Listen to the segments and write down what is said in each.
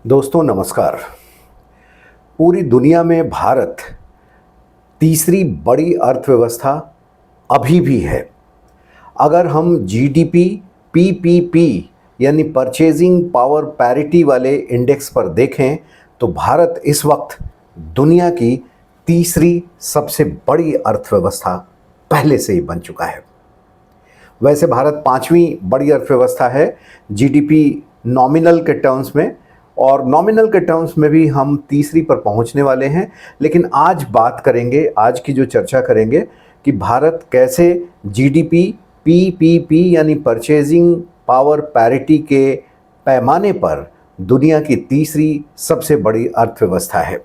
दोस्तों नमस्कार। पूरी दुनिया में भारत तीसरी बड़ी अर्थव्यवस्था अभी भी है। अगर हम जीडीपी पीपीपी यानी परचेजिंग पावर पैरिटी वाले इंडेक्स पर देखें तो भारत इस वक्त दुनिया की तीसरी सबसे बड़ी अर्थव्यवस्था पहले से ही बन चुका है। वैसे भारत पांचवी बड़ी अर्थव्यवस्था है जीडीपी नॉमिनल के टर्म्स में, और नॉमिनल के टर्म्स में भी हम तीसरी पर पहुंचने वाले हैं। लेकिन आज बात करेंगे, आज की जो चर्चा करेंगे कि भारत कैसे जीडीपी पीपीपी यानी परचेजिंग पावर पैरिटी के पैमाने पर दुनिया की तीसरी सबसे बड़ी अर्थव्यवस्था है।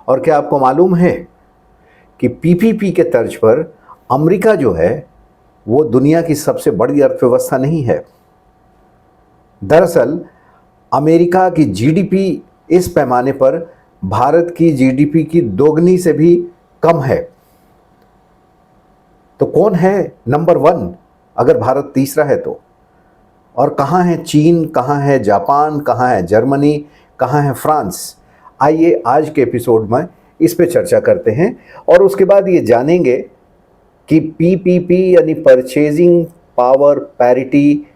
और क्या आपको मालूम है कि पीपीपी के तर्ज पर अमेरिका जो है वो दुनिया की सबसे बड़ी अर्थव्यवस्था नहीं है। दरअसल अमेरिका की जीडीपी इस पैमाने पर भारत की जीडीपी की दोगुनी से भी कम है। तो कौन है नंबर वन अगर भारत तीसरा है तो? और कहाँ है चीन, कहाँ है जापान, कहाँ है जर्मनी, कहाँ है फ्रांस? आइए आज के एपिसोड में इस पे चर्चा करते हैं और उसके बाद ये जानेंगे कि पीपीपी यानी परचेजिंग पावर पैरिटी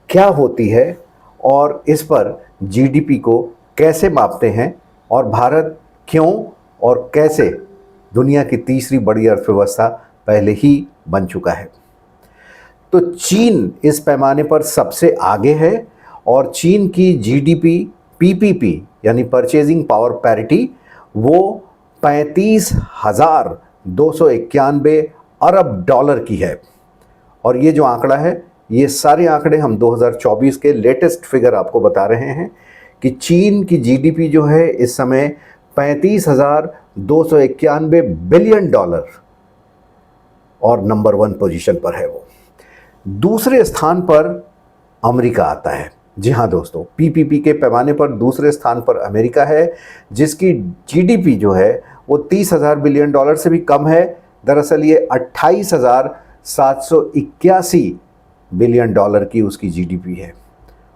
क्या होती है और इस पर जीडीपी को कैसे मापते हैं और भारत क्यों और कैसे दुनिया की तीसरी बड़ी अर्थव्यवस्था पहले ही बन चुका है। तो चीन इस पैमाने पर सबसे आगे है और चीन की जीडीपी पीपीपी यानी परचेजिंग पावर पैरिटी वो 35,291 अरब डॉलर की है। और ये जो आंकड़ा है, ये सारे आंकड़े हम 2024 के लेटेस्ट फिगर आपको बता रहे हैं कि चीन की जीडीपी जो है इस समय 35,291 बिलियन डॉलर और नंबर वन पोजीशन पर है। वो दूसरे स्थान पर अमेरिका आता है। जी हाँ दोस्तों, पीपीपी के पैमाने पर दूसरे स्थान पर अमेरिका है जिसकी जीडीपी जो है वो 30,000 बिलियन डॉलर से भी कम है। दरअसल ये 28,781 बिलियन डॉलर की उसकी जीडीपी है।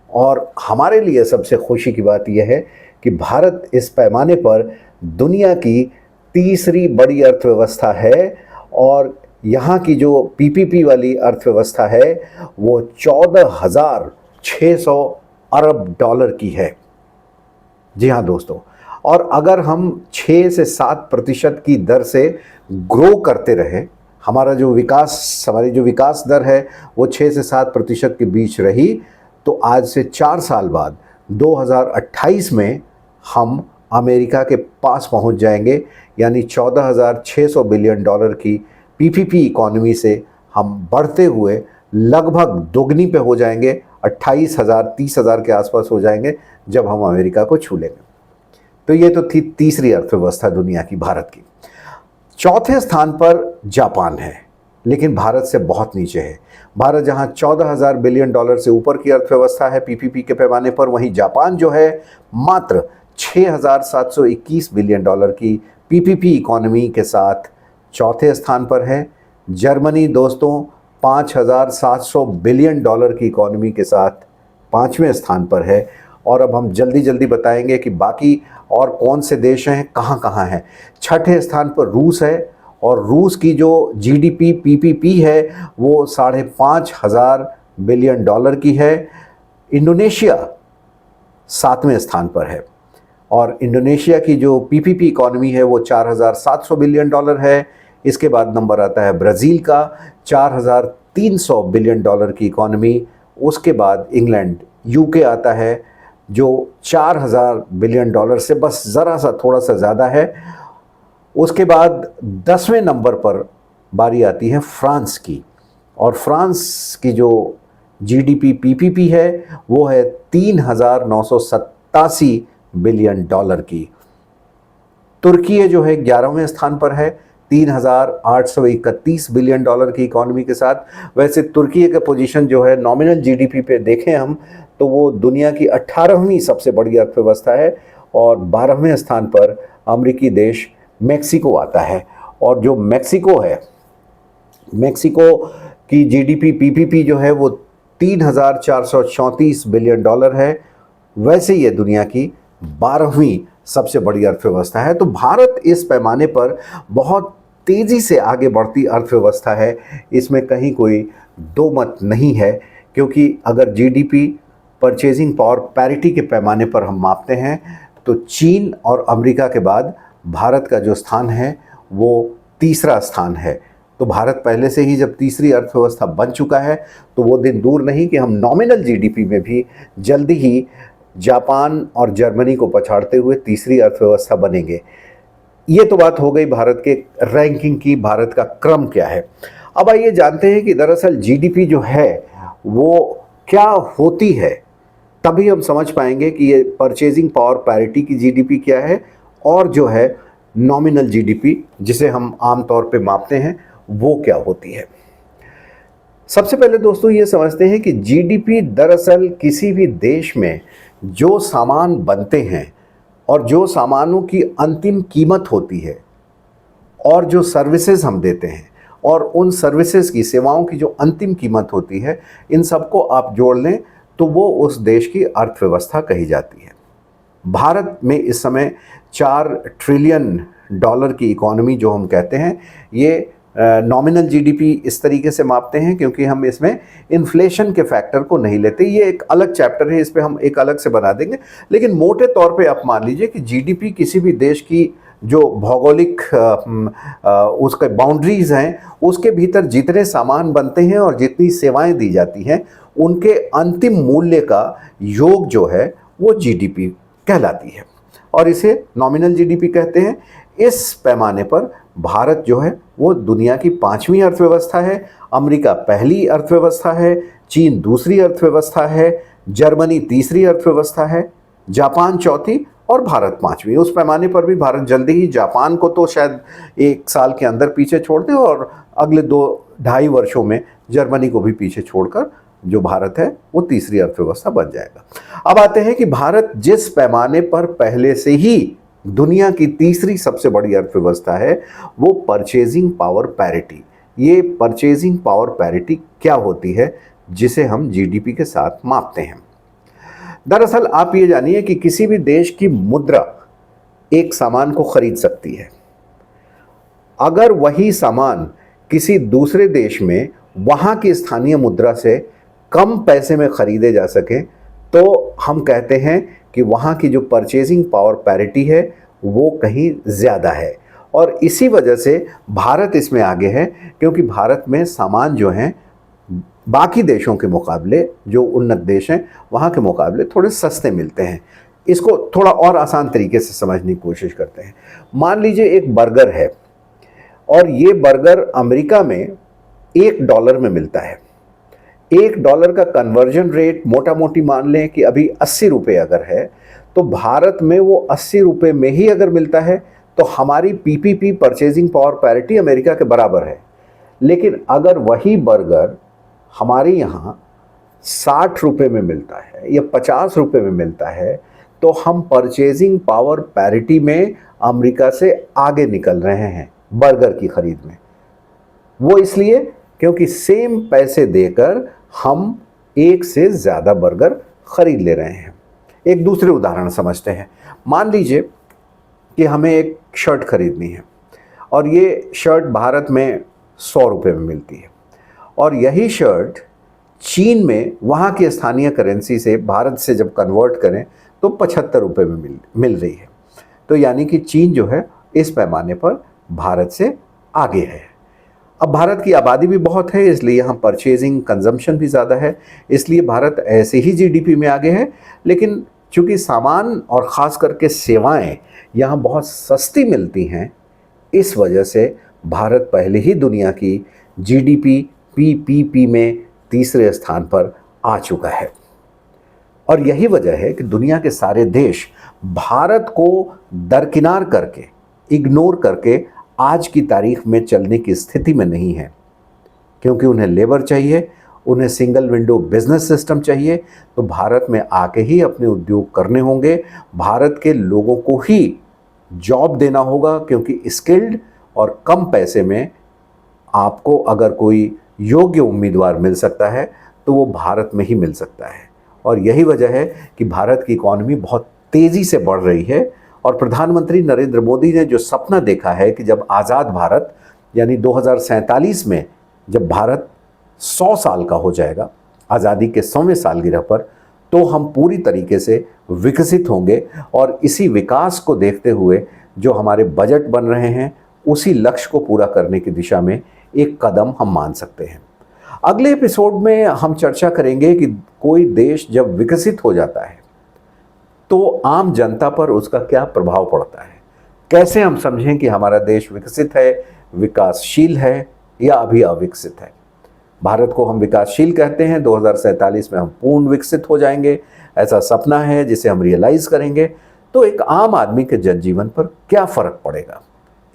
और हमारे लिए सबसे खुशी की बात यह है कि भारत इस पैमाने पर दुनिया की तीसरी बड़ी अर्थव्यवस्था है और यहाँ की जो पीपीपी वाली अर्थव्यवस्था है वो 14,600 अरब डॉलर की है। जी हाँ दोस्तों, और अगर हम 6 से 7% की दर से ग्रो करते रहें, हमारी जो विकास दर है वो 6 से 7% के बीच रही, तो आज से 4 साल बाद 2028 में हम अमेरिका के पास पहुंच जाएंगे। यानी 14,600 बिलियन डॉलर की पीपीपी इकॉनमी से हम बढ़ते हुए लगभग दोगुनी पे हो जाएंगे, 28,000 30,000 के आसपास हो जाएंगे जब हम अमेरिका को छू लेंगे। तो ये तो थी तीसरी अर्थव्यवस्था दुनिया की, भारत की। चौथे स्थान पर जापान है, लेकिन भारत से बहुत नीचे है। भारत जहां 14,000 बिलियन डॉलर से ऊपर की अर्थव्यवस्था है पीपीपी के पैमाने पर, वहीं जापान जो है मात्र 6,721 बिलियन डॉलर की पीपीपी इकॉनमी के साथ चौथे स्थान पर है। जर्मनी दोस्तों 5,700 बिलियन डॉलर की इकॉनमी के साथ पाँचवें स्थान पर है। और अब हम जल्दी जल्दी बताएंगे कि बाकी और कौन से देश हैं, कहाँ कहाँ हैं। छठे स्थान पर रूस है और रूस की जो जीडीपी पीपीपी है वो 5,500 बिलियन डॉलर की है। इंडोनेशिया 7वें स्थान पर है और इंडोनेशिया की जो पीपीपी इकॉनमी है वो 4,700 बिलियन डॉलर है। इसके बाद नंबर आता है ब्राज़ील का 4,300 बिलियन डॉलर की इकॉनमी। उसके बाद इंग्लैंड यूके आता है जो 4,000 बिलियन डॉलर से बस ज़रा सा थोड़ा सा ज़्यादा है। उसके बाद 10वें नंबर पर बारी आती है फ्रांस की, और फ्रांस की जो जीडीपी पीपीपी है वो है 3,987 बिलियन डॉलर की। तुर्की जो है 11वें स्थान पर है 3,831 बिलियन डॉलर की इकॉनमी के साथ। वैसे तुर्की का पोजीशन जो है नॉमिनल जीडीपी पे देखें हम तो वो दुनिया की 18वीं सबसे बड़ी अर्थव्यवस्था है और 12वें स्थान पर अमेरिकी देश मेक्सिको आता है। और जो मेक्सिको है, मेक्सिको की जीडीपी पीपीपी जो है वो 3,434 बिलियन डॉलर है। वैसे ये दुनिया की 12वीं सबसे बड़ी अर्थव्यवस्था है। तो भारत इस पैमाने पर बहुत तेज़ी से आगे बढ़ती अर्थव्यवस्था है, इसमें कहीं कोई दो मत नहीं है। क्योंकि अगर जीडीपी परचेजिंग पावर पैरिटी के पैमाने पर हम मापते हैं तो चीन और अमेरिका के बाद भारत का जो स्थान है वो तीसरा स्थान है। तो भारत पहले से ही जब तीसरी अर्थव्यवस्था बन चुका है तो वो दिन दूर नहीं कि हम नॉमिनल जीडीपी में भी जल्दी ही जापान और जर्मनी को पछाड़ते हुए तीसरी अर्थव्यवस्था बनेंगे। ये तो बात हो गई भारत के रैंकिंग की, भारत का क्रम क्या है। अब आइए जानते हैं कि दरअसल जीडीपी जो है वो क्या होती है, तभी हम समझ पाएंगे कि ये परचेजिंग पावर पैरिटी की जीडीपी क्या है और जो है नॉमिनल जीडीपी जिसे हम आमतौर पे मापते हैं वो क्या होती है। सबसे पहले दोस्तों ये समझते हैं कि जीडीपी दरअसल किसी भी देश में जो सामान बनते हैं और जो सामानों की अंतिम कीमत होती है और जो सर्विसेज हम देते हैं और उन सर्विसेज की, सेवाओं की जो अंतिम कीमत होती है, इन सबको आप जोड़ लें तो वो उस देश की अर्थव्यवस्था कही जाती है। भारत में इस समय 4 ट्रिलियन डॉलर की इकॉनमी जो हम कहते हैं, ये नॉमिनल जीडीपी इस तरीके से मापते हैं क्योंकि हम इसमें इन्फ्लेशन के फैक्टर को नहीं लेते। ये एक अलग चैप्टर है, इस पे हम एक अलग से बना देंगे। लेकिन मोटे तौर पे आप मान लीजिए कि जीडीपी किसी भी देश की जो भौगोलिक उसके बाउंड्रीज हैं, उसके भीतर जितने सामान बनते हैं और जितनी सेवाएं दी जाती हैं, उनके अंतिम मूल्य का योग जो है वो जीडीपी कहलाती है और इसे नॉमिनल जीडीपी कहते हैं। इस पैमाने पर भारत जो है वो दुनिया की 5वीं अर्थव्यवस्था है, अमेरिका पहली अर्थव्यवस्था है, चीन दूसरी अर्थव्यवस्था है, जर्मनी तीसरी अर्थव्यवस्था है, जापान चौथी और भारत 5वीं। उस पैमाने पर भी भारत जल्दी ही जापान को तो शायद 1 साल के अंदर पीछे छोड़ दे और अगले 2-2.5 वर्षों में जर्मनी को भी पीछे छोड़कर जो भारत है वो तीसरी अर्थव्यवस्था बन जाएगा। अब आते हैं कि भारत जिस पैमाने पर पहले से ही दुनिया की तीसरी सबसे बड़ी अर्थव्यवस्था है वो परचेजिंग पावर पैरिटी। ये परचेजिंग पावर पैरिटी क्या होती है जिसे हम जीडीपी के साथ मापते हैं। दरअसल आप ये जानिए कि किसी भी देश की मुद्रा एक सामान को खरीद सकती है। अगर वही सामान किसी दूसरे देश में वहाँ की स्थानीय मुद्रा से कम पैसे में खरीदे जा सके तो हम कहते हैं कि वहाँ की जो परचेजिंग पावर पैरिटी है वो कहीं ज़्यादा है। और इसी वजह से भारत इसमें आगे है क्योंकि भारत में सामान जो हैं बाकी देशों के मुकाबले, जो उन्नत देश हैं वहाँ के मुकाबले थोड़े सस्ते मिलते हैं। इसको थोड़ा और आसान तरीके से समझने की कोशिश करते हैं। मान लीजिए एक बर्गर है और ये बर्गर अमेरिका में $1 में मिलता है। $1 का कन्वर्जन रेट मोटा मोटी मान लें कि अभी 80 रुपये अगर है तो भारत में वो 80 रुपये में ही अगर मिलता है तो हमारी PPP purchasing power parity America के बराबर है। लेकिन अगर वही बर्गर हमारे यहाँ 60 रुपये में मिलता है या 50 रुपये में मिलता है तो हम परचेजिंग पावर पैरिटी में अमेरिका से आगे निकल रहे हैं बर्गर की खरीद में। वो इसलिए क्योंकि सेम पैसे देकर हम एक से ज़्यादा बर्गर खरीद ले रहे हैं। एक दूसरे उदाहरण समझते हैं। मान लीजिए कि हमें एक शर्ट खरीदनी है और ये शर्ट भारत में 100 रुपये में मिलती है और यही शर्ट चीन में वहाँ की स्थानीय करेंसी से भारत से जब कन्वर्ट करें तो 75 रुपये में मिल रही है। तो यानी कि चीन जो है इस पैमाने पर भारत से आगे है। अब भारत की आबादी भी बहुत है इसलिए यहाँ परचेजिंग कंजम्पशन भी ज़्यादा है, इसलिए भारत ऐसे ही जीडीपी में आगे है। लेकिन चूँकि सामान और ख़ास करके सेवाएं यहाँ बहुत सस्ती मिलती हैं, इस वजह से भारत पहले ही दुनिया की जीडीपी पीपीपी में तीसरे स्थान पर आ चुका है। और यही वजह है कि दुनिया के सारे देश भारत को दरकिनार करके, इग्नोर करके आज की तारीख में चलने की स्थिति में नहीं है, क्योंकि उन्हें लेबर चाहिए, उन्हें सिंगल विंडो बिजनेस सिस्टम चाहिए। तो भारत में आके ही अपने उद्योग करने होंगे, भारत के लोगों को ही जॉब देना होगा, क्योंकि स्किल्ड और कम पैसे में आपको अगर कोई योग्य उम्मीदवार मिल सकता है तो वो भारत में ही मिल सकता है। और यही वजह है कि भारत की इकॉनमी बहुत तेज़ी से बढ़ रही है और प्रधानमंत्री नरेंद्र मोदी ने जो सपना देखा है कि जब आज़ाद भारत यानी 2047 में जब भारत 100 साल का हो जाएगा, आज़ादी के 100वें सालगिरह पर, तो हम पूरी तरीके से विकसित होंगे और इसी विकास को देखते हुए जो हमारे बजट बन रहे हैं उसी लक्ष्य को पूरा करने की दिशा में एक कदम हम मान सकते हैं। अगले एपिसोड में हम चर्चा करेंगे कि कोई देश जब विकसित हो जाता है तो आम जनता पर उसका क्या प्रभाव पड़ता है, कैसे हम समझें कि हमारा देश विकसित है, विकासशील है या अभी अविकसित है। भारत को हम विकासशील कहते हैं, 2047 में हम पूर्ण विकसित हो जाएंगे, ऐसा सपना है जिसे हम रियलाइज करेंगे, तो एक आम आदमी के जनजीवन पर क्या फ़र्क पड़ेगा,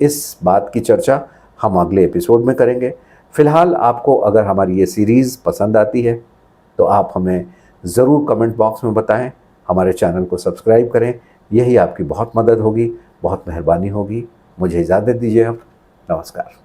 इस बात की चर्चा हम अगले एपिसोड में करेंगे। फिलहाल आपको अगर हमारी ये सीरीज़ पसंद आती है तो आप हमें ज़रूर कमेंट बॉक्स में बताएं, हमारे चैनल को सब्सक्राइब करें, यही आपकी बहुत मदद होगी, बहुत मेहरबानी होगी। मुझे इजाज़त दीजिए अब, नमस्कार।